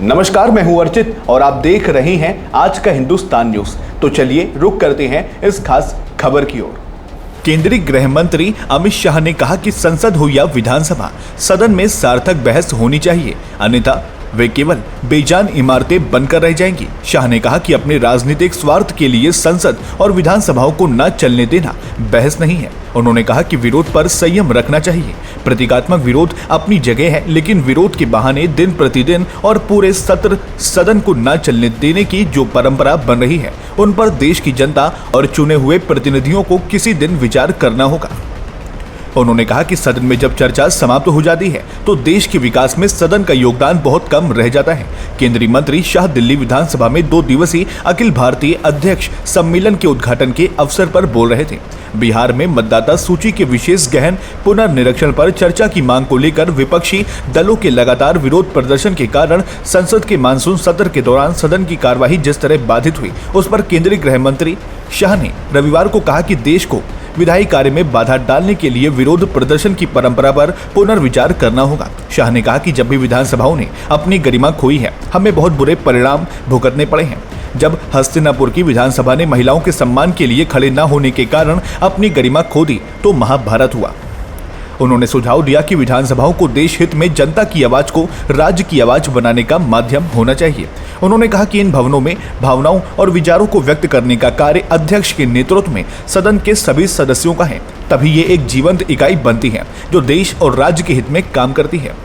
नमस्कार, मैं हूं अर्चित और आप देख रहे हैं आज का हिंदुस्तान न्यूज। तो चलिए रुक करते हैं इस खास खबर की ओर। केंद्रीय गृह मंत्री अमित शाह ने कहा कि संसद हो या विधानसभा, सदन में सार्थक बहस होनी चाहिए, अन्यथा वे केवल बेजान इमारतें बनकर रह जाएंगी। शाह ने कहा कि अपने राजनीतिक स्वार्थ के लिए संसद और विधानसभाओं को न चलने देना बहस नहीं है। उन्होंने कहा कि विरोध पर संयम रखना चाहिए। प्रतीकात्मक विरोध अपनी जगह है, लेकिन विरोध के बहाने दिन प्रतिदिन और पूरे सत्र सदन को न चलने देने की जो परंपरा बन रही है, उन पर देश की जनता और चुने हुए प्रतिनिधियों को किसी दिन विचार करना होगा। उन्होंने कहा कि सदन में जब चर्चा समाप्त हो जाती है तो देश के विकास में सदन का योगदान बहुत कम रह जाता है। केंद्रीय मंत्री शाह दिल्ली विधानसभा में 2 दिवसीय अखिल भारतीय अध्यक्ष सम्मेलन के उद्घाटन के अवसर पर बोल रहे थे। बिहार में मतदाता सूची के विशेष गहन पुनर्निरीक्षण पर चर्चा की मांग को लेकर विपक्षी दलों के लगातार विरोध प्रदर्शन के कारण संसद के मानसून सत्र के दौरान सदन की कार्यवाही जिस तरह बाधित हुई, उस पर केंद्रीय गृह मंत्री शाह ने रविवार को कहा कि देश को विधायी कार्य में बाधा डालने के लिए विरोध प्रदर्शन की परंपरा पर पुनर्विचार करना होगा। शाह ने कहा कि जब भी विधानसभाओं ने अपनी गरिमा खोई है, हमें बहुत बुरे परिणाम भुगतने पड़े हैं। जब हस्तिनापुर की विधानसभा ने महिलाओं के सम्मान के लिए खड़े न होने के कारण अपनी गरिमा खो दी तो महाभारत हुआ। उन्होंने सुझाव दिया कि विधानसभाओं को देश हित में जनता की आवाज को राज्य की आवाज बनाने का माध्यम होना चाहिए। उन्होंने कहा कि इन भवनों में भावनाओं और विचारों को व्यक्त करने का कार्य अध्यक्ष के नेतृत्व में सदन के सभी सदस्यों का है, तभी ये एक जीवंत इकाई बनती है जो देश और राज्य के हित में काम करती है।